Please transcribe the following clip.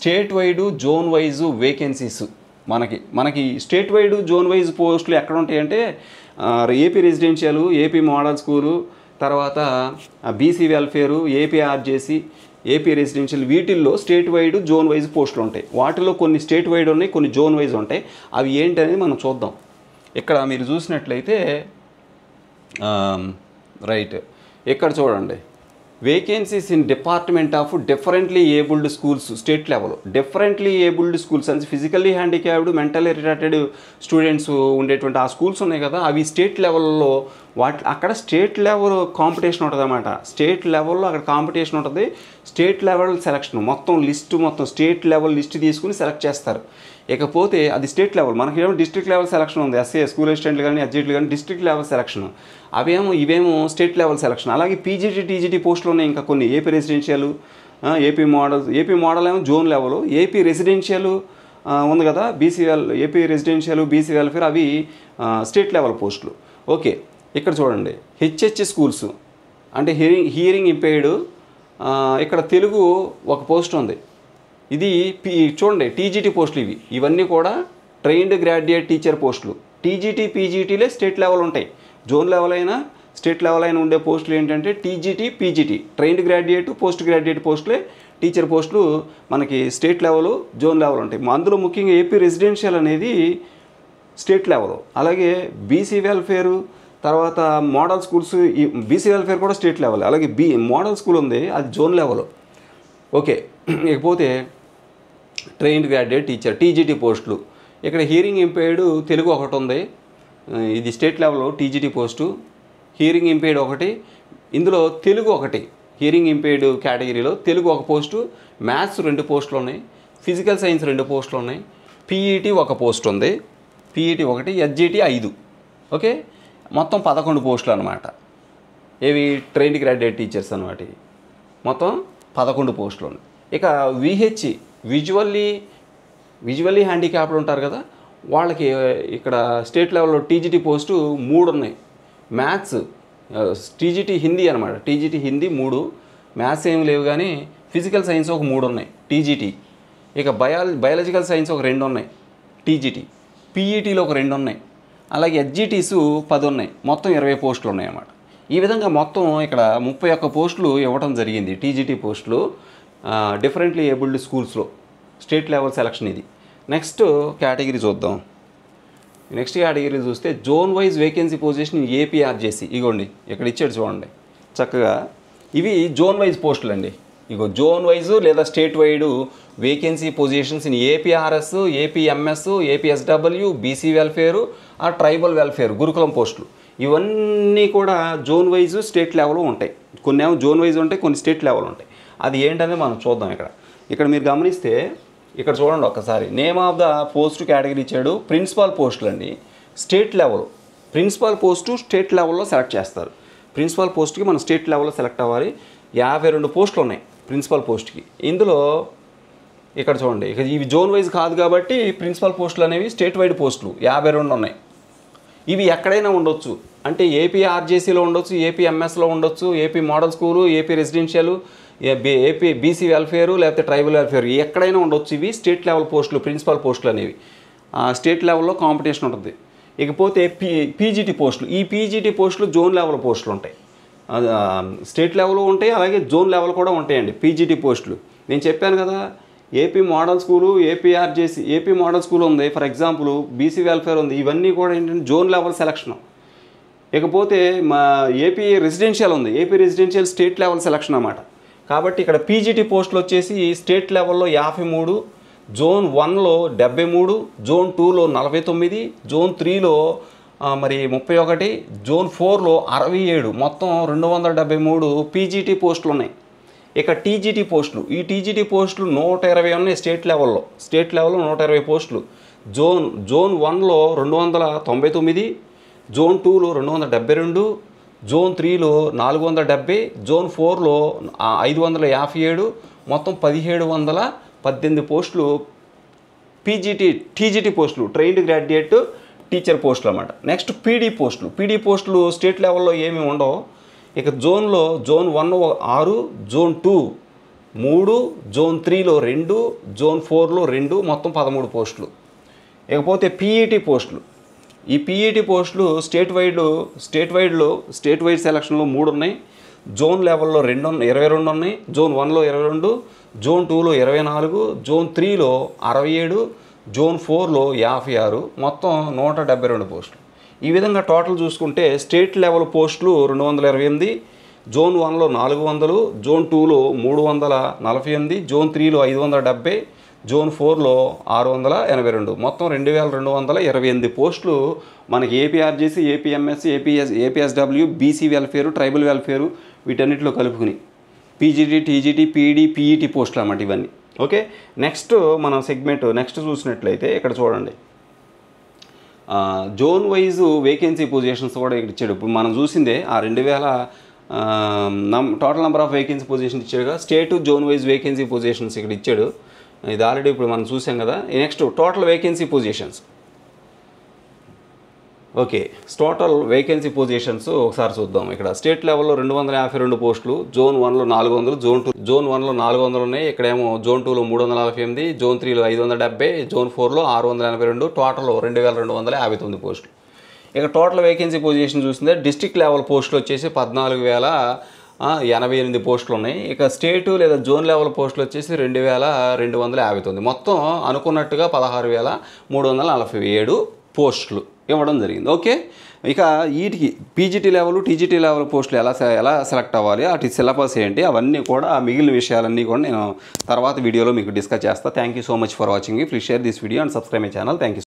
State wide zone wise vacancies మనకి state wide zone wise పోస్టులు ఎక్కడ ఉంటాయంటే AP residential, AP model school, తర్వాత BC welfare, AP RJC, AP residential, వీటిల్లో state wide zone wise పోస్టులు ఉంటాయి. వాటిలో కొన్ని స్టేట్ వైడ్ ఉన్నాయి, కొన్ని జోన్ వైజ్ ఉంటాయి. అవి ఏంటనేది మనం చూద్దాం. ఇక్కడ మీరు చూసినట్లయితే రైట్, ఇక్కడ చూడండి, vacancies in department of differently abled schools state level. Differently abled schools అంటే physically handicapped, mentally retarded students ఉండేటువంటి ఆ స్కూల్స్ ఉన్నాయి కదా, అవి స్టేట్ లెవెల్లో అక్కడ స్టేట్ లెవెల్ కాంపిటీషన్ ఉంటుంది అన్నమాట. స్టేట్ లెవెల్లో అక్కడ కాంపిటీషన్ ఉంటుంది. స్టేట్ లెవెల్ సెలక్షన్ మొత్తం స్టేట్ లెవెల్ లిస్ట్ తీసుకుని సెలెక్ట్ చేస్తారు. ఇకపోతే అది స్టేట్ లెవెల్. మనకేమో డిస్ట్రిక్ట్ లెవెల్ సెలక్షన్ ఉంది, ఎస్ఏ స్కూల్ అసిస్టెంట్లు కానీ అడ్జెంట్లు కానీ డిస్ట్రిక్ట్ లెవెల్ సెలక్షన్. ఇవేమో స్టేట్ లెవెల్ సెలక్షన్. అలాగే పీజీటీ, టీజీటీ పోస్టులు ఉన్నాయి ఇంకా కొన్ని. ఏపీ రెసిడెన్షియల్, ఏపీ మోడల్ ఏమో జోన్ లెవెల్. ఏపీ రెసిడెన్షియల్ ఉంది కదా, ఏపీ రెసిడెన్షియల్, బీసీ వెల్ఫేర్, అవి స్టేట్ లెవెల్ పోస్టులు. ఓకే, ఇక్కడ చూడండి, హెచ్హెచ్ స్కూల్స్ అంటే హియరింగ్ ఇంపైర్డ్. ఇక్కడ తెలుగు ఒక పోస్ట్ ఉంది. ఇది చూడండి, టీజీటీ పోస్టులు ఇవన్నీ కూడా ట్రైన్డ్ గ్రాడ్యుయేట్ టీచర్ పోస్టులు. టీజీటీ, పీజీటీలే స్టేట్ లెవెల్ ఉంటాయి. జోన్ లెవెల్ అయినా స్టేట్ లెవెల్ అయినా ఉండే పోస్టులు ఏంటంటే TGT, PGT, trained graduate, post graduate పోస్టులే టీచర్ పోస్టులు మనకి స్టేట్ లెవెల్, జోన్ లెవెల్ ఉంటాయి. అందులో ముఖ్యంగా ఏపీ రెసిడెన్షియల్ అనేది స్టేట్ లెవెల్. అలాగే బీసీ వెల్ఫేరు, తర్వాత మోడల్ స్కూల్స్, బీసీ వెల్ఫేర్ కూడా స్టేట్ లెవెల్. అలాగే మోడల్ స్కూల్ ఉంది, అది జోన్ లెవెల్. ఓకే, ఇకపోతే ట్రైన్డ్ గ్రాడ్యుయేట్ టీచర్, టీజీటీ పోస్టులు. ఇక్కడ హియరింగ్ ఇంపైర్డ్ తెలుగు ఒకటి ఉంది, ఇది state level TGT post. Hearing impaired ఒకటి, ఇందులో తెలుగు ఒకటి. హియరింగ్ ఇంపైర్డ్ కేటగిరీలో తెలుగు ఒక పోస్టు, మ్యాథ్స్ 2 పోస్టులు ఉన్నాయి, ఫిజికల్ సైన్స్ 2 పోస్టులు ఉన్నాయి, పీఈటీ ఒక పోస్ట్ ఉంది, పీఈటీ ఒకటి, ఎస్జీటీ 5. ఓకే, మొత్తం 11 పోస్టులు అనమాట. ఏవి ట్రైన్డ్ గ్రాడ్యుయేట్ టీచర్స్ అనమాట. మొత్తం 11 పోస్టులు ఉన్నాయి. ఇక విహెచ్, విజువల్లీ హ్యాండిక్యాప్డ్ ఉంటారు కదా, వాళ్ళకి ఇక్కడ స్టేట్ లెవెల్లో టీజీటీ పోస్టు 3 ఉన్నాయి. మ్యాథ్స్ టీజీటీ హిందీ అనమాట, టీజీటీ హిందీ 3, మ్యాథ్స్ ఏమి లేవు కానీ ఫిజికల్ సైన్స్ ఒక 3 ఉన్నాయి టీజీటీ. ఇక బయాలజికల్ సైన్స్ ఒక 2 ఉన్నాయి టీజీటీ, పీఈటీలో ఒక 2 ఉన్నాయి, అలాగే ఎస్జీటీస్ 10 ఉన్నాయి. మొత్తం 20 పోస్టులు ఉన్నాయి అన్నమాట. ఈ విధంగా మొత్తం ఇక్కడ 31 పోస్టులు ఇవ్వడం జరిగింది టీజీటీ పోస్టులు డిఫరెంట్లీ ఏబుల్డ్ స్కూల్స్లో స్టేట్ లెవెల్ సెలక్షన్. ఇది నెక్స్ట్ కేటగిరీ చూద్దాం. నెక్స్ట్ కేటగిరీ చూస్తే zone wise vacancy position APRJC. ఇగోండి ఇక్కడ ఇచ్చాడు చూడండి చక్కగా. ఇవి జోన్ వైజ్ పోస్టులు అండి. ఇగో జోన్ వైజ్ లేదా state wide vacancy positions in APRS, APMS, APSW, BC welfare, ఆ ట్రైబల్ వెల్ఫేర్, గురుకులం పోస్టులు. ఇవన్నీ కూడా జోన్ వైజ్ స్టేట్ లెవెల్ ఉంటాయి. కొన్ని ఏమో జోన్ వైజ్ ఉంటాయి, కొన్ని స్టేట్ లెవెల్ ఉంటాయి. అది ఏంటనేది మనం చూద్దాం. ఇక్కడ మీరు గమనిస్తే ఇక్కడ చూడండి ఒక్కసారి, name of the post category ఇచ్చాడు. ప్రిన్సిపాల్ పోస్టులు అండి, state level. Principal post state లెవెల్లో సెలెక్ట్ చేస్తారు. ప్రిన్సిపాల్ పోస్ట్కి మనం స్టేట్ లెవెల్లో సెలెక్ట్ అవ్వాలి. 52 పోస్టులు ఉన్నాయి ప్రిన్సిపాల్ పోస్ట్కి. ఇందులో ఇక్కడ చూడండి, ఇక ఇవి జోన్ వైజ్ కాదు కాబట్టి ప్రిన్సిపాల్ పోస్టులు అనేవి స్టేట్ వైడ్ పోస్టులు 52 ఉన్నాయి. ఇవి ఎక్కడైనా ఉండొచ్చు, అంటే ఏపీ ఆర్జేసీలో ఉండొచ్చు, ఏపీఎంఎస్లో ఉండొచ్చు, AP model school, AP residential, AP BC welfare, లేకపోతే ట్రైబల్ వెల్ఫేర్, ఎక్కడైనా ఉండొచ్చు. ఇవి స్టేట్ లెవెల్ పోస్టులు, ప్రిన్సిపల్ పోస్టులు అనేవి స్టేట్ లెవెల్లో కాంపిటీషన్ ఉంటుంది. ఇకపోతే పీజీటీ పోస్టులు, ఈ పీజీటీ పోస్టులు జోన్ లెవెల్ పోస్టులు ఉంటాయి, స్టేట్ లెవెల్ ఉంటాయి, అలాగే జోన్ లెవెల్ కూడా ఉంటాయండి పీజీటీ పోస్టులు. నేను చెప్పాను కదా, AP model school, APRJC, AP model school ఉంది ఫర్ ఎగ్జాంపుల్, బీసీ వెల్ఫేర్ ఉంది, ఇవన్నీ కూడా ఏంటంటే జోన్ లెవెల్ సెలక్షన్. ఇకపోతే మా ఏపీ రెసిడెన్షియల్ ఉంది, AP residential state level selection అన్నమాట. కాబట్టి ఇక్కడ పీజీటీ పోస్టులు వచ్చేసి స్టేట్ లెవెల్లో 53, జోన్ 1లో 73, జోన్ 2లో 49, జోన్ 3లో మరి 31, జోన్ 4లో 67, మొత్తం 273 పీజీటీ పోస్టులు ఉన్నాయి. ఇక టీజీటీ పోస్టులు, ఈ టీజీటీ పోస్టులు 120 ఉన్నాయి స్టేట్ లెవెల్లో 120 పోస్టులు. జోన్ 1లో 299, జోన్ 2లో 272, జోన్ 3లో 470, జోన్ 4లో 557, మొత్తం 1718 పోస్టులు టీజీటీ పోస్టులు, ట్రైన్డ్ గ్రాడ్యుయేట్ టీచర్ పోస్టులు అన్నమాట. నెక్స్ట్ పీడీ పోస్టులు స్టేట్ లెవెల్లో ఏమీ ఉండవు. ఇక జోన్ 1 6, జోన్ 2 3, జోన్ 3లో 2, జోన్ 4లో 2, మొత్తం 13 పోస్టులు. ఇకపోతే పీఈటీ పోస్టులు. ఈ పీఈటీ పోస్టులు స్టేట్ వైడ్ సెలక్షన్లో 3 ఉన్నాయి, జోన్ లెవెల్లో 22 ఉన్నాయి, జోన్ 1లో 22, జోన్ 2లో 24, జోన్ 3లో 67, జోన్ 4లో 56, మొత్తం 172 పోస్టులు. ఈ విధంగా టోటల్ చూసుకుంటే స్టేట్ లెవెల్ పోస్టులు 228, జోన్ 1లో 400, జోన్ 2లో 348, జోన్ 3లో 570, జోన్ 4లో 682, మొత్తం 2228 పోస్టులు మనకి APRJC, APMS, APSW, BC welfare, tribal welfare వీటన్నిటిలో కలుపుకుని పీజీటీ, టీజీటీ, పీఈడీ, పీఈటీ పోస్టులు అన్నమాట ఇవన్నీ. ఓకే, నెక్స్ట్ మనం నెక్స్ట్ చూసినట్లయితే ఇక్కడ చూడండి, జోన్ వైజ్ వేకెన్సీ పొజిషన్స్ కూడా ఇక్కడ ఇచ్చాడు. ఇప్పుడు మనం చూసిందే ఆ 2000 total number of vacancy positions ఇచ్చాడుగా, state zone wise vacancy positions ఇక్కడ ఇచ్చాడు. ఇది ఆల్రెడీ ఇప్పుడు మనం చూసాం కదా. Next total vacancy positions. Okay, total vacancy positions ఒకసారి చూద్దాం. ఇక్కడ స్టేట్ లెవెల్లో 252 పోస్టులు, జోన్ 1లో 400, జోన్ 1లో 400 ఉన్నాయి. ఇక్కడేమో జోన్ 2లో 348, జోన్ 3లో 570, జోన్ 4లో 682, టోటల్ 2259 పోస్టులు. ఇక టోటల్ వేకెన్సీ పొజిషన్ చూసిందే డిస్ట్రిక్ట్ లెవెల్ పోస్టులు వచ్చేసి 14,088 పోస్టులు ఉన్నాయి. ఇక స్టేటు లేదా జోన్ లెవెల్ పోస్టులు వచ్చేసి 2,259, మొత్తం అనుకున్నట్టుగా 16,347 పోస్టులు ఇవ్వడం జరిగింది. ఓకే, ఇక వీటికి పీజీటీ లెవెల్, టీజీటీ లెవెల్ పోస్టులు ఎలా సెలెక్ట్ అవ్వాలి, వాటి సిలబస్ ఏంటి, అవన్నీ కూడా మిగిలిన విషయాలన్నీ కూడా నేను తర్వాత వీడియోలో మీకు డిస్కస్ చేస్తాను. Thank you so much for watching. Please share this video and subscribe my channel. Thank you.